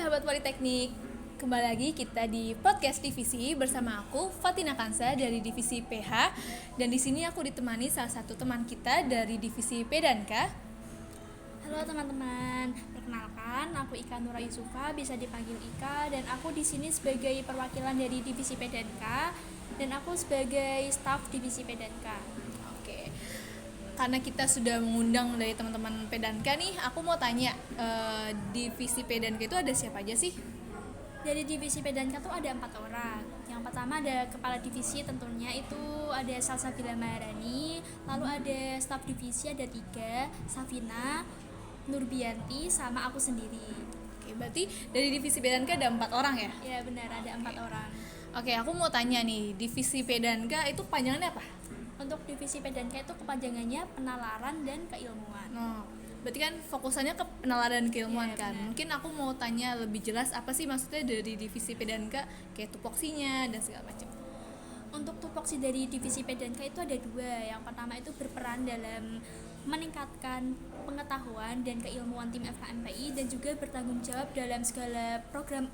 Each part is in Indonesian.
sahabat Politeknik, kembali lagi kita di podcast divisi bersama aku Fatina Kansa dari divisi PH, dan di sini aku ditemani salah satu teman kita dari divisi P dan K. Halo teman-teman, perkenalkan aku Ika Nura Yusufa, bisa dipanggil Ika, dan aku di sini sebagai perwakilan dari divisi P dan K, dan aku sebagai staf divisi P dan K. Oke. Karena kita sudah mengundang dari teman-teman P dan K nih, aku mau tanya, divisi P dan K itu ada siapa aja sih? Dari divisi P dan K tuh ada 4 orang. Yang pertama ada kepala divisi, tentunya itu ada Salsabila Maharani. Lalu ada staf divisi ada 3, Safina, Nurbianti, sama aku sendiri. Oke, berarti dari divisi P dan K ada 4 orang ya? Ya benar, ada 4 orang. Oke, aku mau tanya nih, divisi P dan K itu panjangannya apa? Untuk divisi P dan K itu kepanjangannya penalaran dan keilmuan. Berarti kan fokusannya ke penalaran dan keilmuan kan. Benar. Mungkin aku mau tanya lebih jelas apa sih maksudnya dari divisi P dan K, kayak tupoksinya dan segala macam. Untuk tupoksi dari divisi P dan K itu ada 2. Yang pertama itu berperan dalam meningkatkan pengetahuan dan keilmuan tim FKMPI, dan juga bertanggung jawab dalam segala program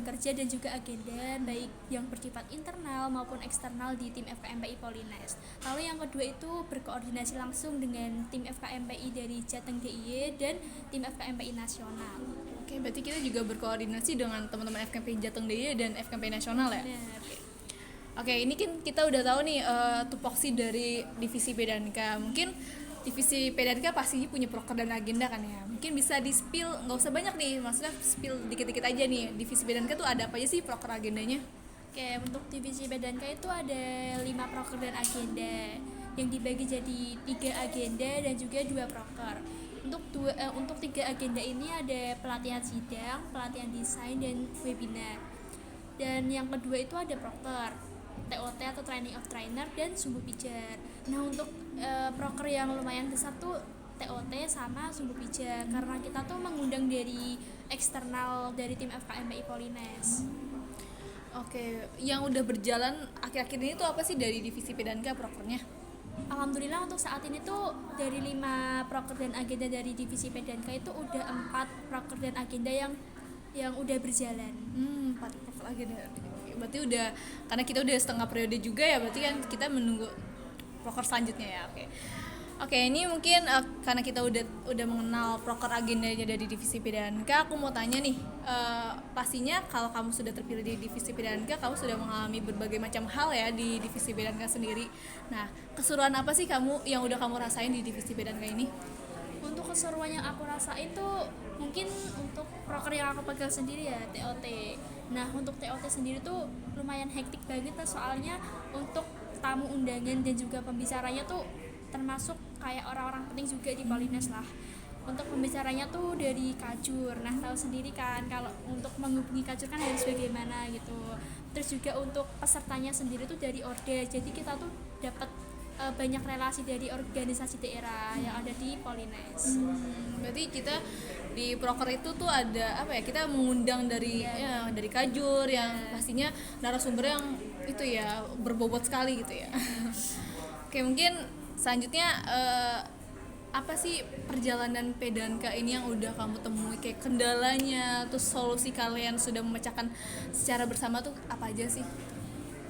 kerja dan juga agenda baik yang bersifat internal maupun eksternal di tim FKMPI Polines. Lalu yang kedua itu berkoordinasi langsung dengan tim FKMPI dari Jateng DIY dan tim FKMPI nasional. Oke, berarti kita juga berkoordinasi dengan teman-teman FKMPI Jateng DIY dan FKMPI nasional ya. Benar. Oke, ini kan kita udah tahu nih tupoksi dari divisi P dan K. Mungkin divisi P dan K pasti punya proker dan agenda kan ya. Mungkin bisa di-spill, nggak usah banyak nih, maksudnya spill dikit-dikit aja nih. Divisi P dan K tuh ada apa aja sih proker agendanya? Oke, untuk divisi P dan K itu ada 5 proker dan agenda yang dibagi jadi 3 agenda dan juga 2 proker. Untuk 3 agenda ini ada pelatihan sidang, pelatihan desain, dan webinar. Dan yang kedua itu ada proker TOT atau training of trainer dan sumbu pijar. Nah, untuk proker yang lumayan besar tuh TOT sama sumbu pijar, karena kita tuh mengundang dari eksternal dari tim FKMPI Polines. Oke, yang udah berjalan akhir-akhir ini tuh apa sih dari divisi P dan K prokernya? Alhamdulillah untuk saat ini tuh dari 5 proker dan agenda dari divisi P dan K itu udah 4 proker dan agenda yang udah berjalan. 4 proker agenda. Berarti udah, karena kita udah setengah periode juga ya, berarti kan kita menunggu proker selanjutnya ya. Oke, ini mungkin karena kita udah mengenal proker agendanya dari divisi P dan K, aku mau tanya nih, pastinya kalau kamu sudah terpilih di divisi P dan K, kamu sudah mengalami berbagai macam hal ya di divisi P dan K sendiri. Nah, keseruan apa sih yang udah kamu rasain di divisi P dan K ini? Untuk keseruan yang aku rasain tuh mungkin untuk proker yang aku pegang sendiri ya, TOT. Nah, untuk TOT sendiri tuh lumayan hektik banget lah, soalnya untuk tamu undangan dan juga pembicaranya tuh termasuk kayak orang-orang penting juga di Polines lah. Untuk pembicaranya tuh dari Kajur. Nah, tahu sendiri kan kalau untuk menghubungi Kajur kan harus bagaimana gitu. Terus juga untuk pesertanya sendiri tuh dari Orda. Jadi kita tuh dapat banyak relasi dari organisasi daerah yang ada di Polines. Berarti kita di proker itu tuh ada apa ya, kita mengundang dari dari Kajur yang pastinya narasumber yang itu ya berbobot sekali gitu ya. Oke, mungkin selanjutnya apa sih perjalanan P dan K ini yang udah kamu temui, kayak kendalanya, terus solusi kalian sudah memecahkan secara bersama tuh apa aja sih?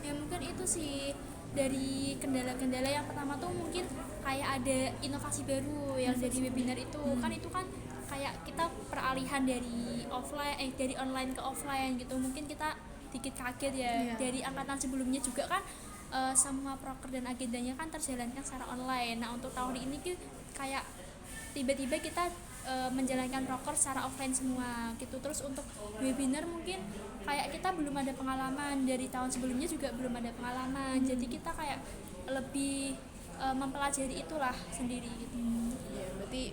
Ya mungkin itu sih, dari kendala-kendala yang pertama tuh mungkin kayak ada inovasi baru yang dari webinar itu. Kan itu kan kayak kita peralihan dari dari online ke offline gitu. Mungkin kita dikit kaget ya. Iya. Dari angkatan sebelumnya juga kan semua proker dan agendanya kan terjalankan secara online. Nah, untuk tahun ini kayak tiba-tiba kita menjalankan proker secara offline semua gitu. Terus untuk webinar mungkin kayak kita belum ada pengalaman, dari tahun sebelumnya juga belum ada pengalaman. Jadi kita kayak lebih mempelajari itulah sendiri gitu. Ya, berarti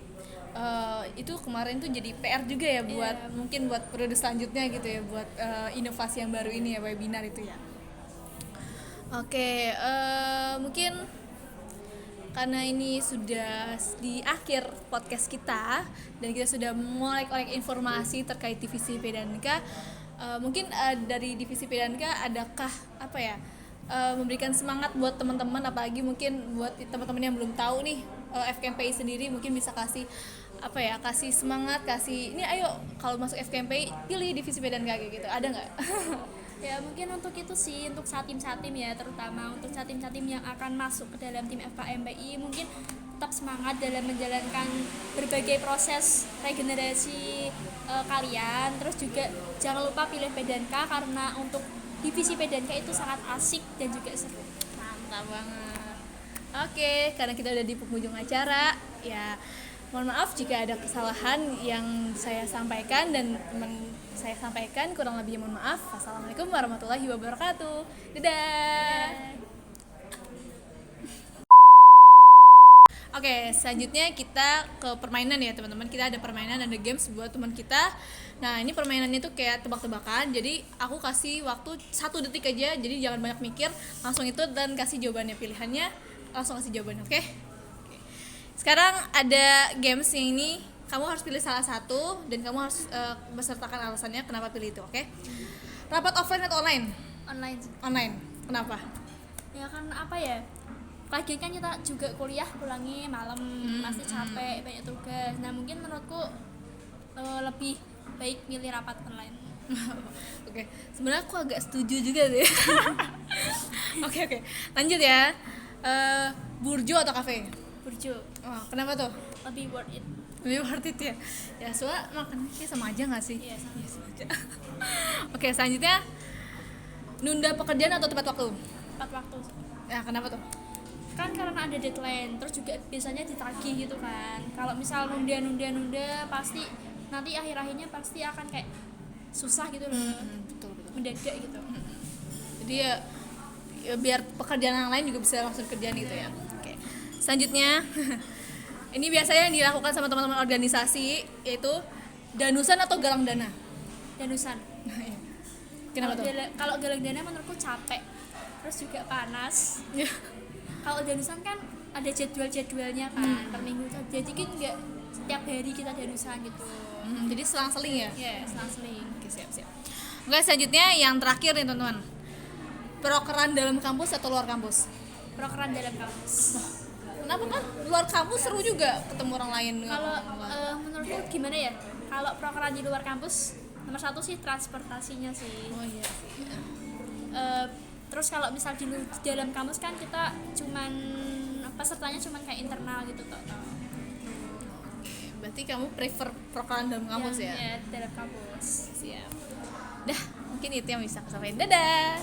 itu kemarin tuh jadi PR juga ya buat mungkin buat periode selanjutnya gitu ya, buat inovasi yang baru ini ya, webinar itu ya. Oke, mungkin karena ini sudah di akhir podcast kita dan kita sudah mengolek-olek informasi terkait divisi P dan K, mungkin dari divisi P dan K adakah apa ya, memberikan semangat buat teman-teman, apalagi mungkin buat teman-teman yang belum tahu nih FKMPI sendiri, mungkin bisa kasih apa ya, kasih semangat, kasih ini ayo kalau masuk FKMPI pilih divisi PDNK kayak gitu, ada nggak? Ya mungkin untuk itu sih, untuk satim-satim ya, terutama untuk satim-satim yang akan masuk ke dalam tim FKMPI, mungkin tetap semangat dalam menjalankan berbagai proses regenerasi kalian. Terus juga jangan lupa pilih PDNK, karena untuk divisi PDNK itu sangat asik dan juga seru. Mantap banget. Oke, karena kita udah di penghujung acara, ya mohon maaf jika ada kesalahan yang saya sampaikan dan teman saya sampaikan, kurang lebihnya mohon maaf. Wassalamualaikum warahmatullahi wabarakatuh. Dadah. Oke, selanjutnya kita ke permainan ya teman-teman. Kita ada permainan, ada games buat teman kita. Nah, ini permainannya tuh kayak tebak-tebakan. Jadi aku kasih waktu 1 detik aja. Jadi jangan banyak mikir, langsung itu dan kasih jawabannya, pilihannya langsung kasih jawabannya. Oke? Oke. Sekarang ada games yang ini, kamu harus pilih salah satu dan kamu harus besertakan alasannya kenapa pilih itu. Oke? Rapat offline atau online? Online. Online. Kenapa? Ya kan apa ya? Lagi kan kita juga kuliah pulangnya malam, pasti capek, banyak tugas. Nah mungkin menurutku lebih baik milih rapat online. Oke, sebenarnya aku agak setuju juga sih. Oke, lanjut ya. Burjo atau kafe? Burjo. Oh, kenapa tuh? Lebih worth it. Lebih worth it ya. Ya soalnya makannya kayak sama aja nggak sih? Iya, sama. Aja. Oke, selanjutnya nunda pekerjaan atau tepat waktu? Tepat waktu. Ya, kenapa tuh? Kan karena ada deadline, terus juga biasanya ditagih gitu kan. Kalau misal nunda pasti nanti akhir-akhirnya pasti akan kayak susah gitu loh. Betul. Mendadak gitu. Jadi ya biar pekerjaan yang lain juga bisa langsung kerjaan gitu ya. Oke. Selanjutnya ini biasanya yang dilakukan sama teman-teman organisasi, yaitu danusan atau galang dana. Danusan. Kenapa tuh? Kalau galang dana menurutku capek, terus juga panas. Kalau danusan kan ada jadwalnya kan per minggu, jadi kan nggak setiap hari kita danusan gitu. Jadi selang-seling ya? Iya, selang-seling. Oke, siap. Oke, selanjutnya yang terakhir nih teman-teman, prokeran dalam kampus atau luar kampus? Prokeran dalam kampus. Kenapa kan luar kampus seru juga ketemu orang lain? Kalau menurutku gimana ya, kalau prokeran di luar kampus nomor 1 sih transportasinya sih. Oh iya sih. Terus kalau misal di dalam kampus kan kita cuman pesertanya cuman kayak internal gitu toh. Berarti kamu prefer prokeran dalam kampus ya? Iya, dalam kampus. Siap. Dah, mungkin itu yang bisa aku sampaikan. Dadah.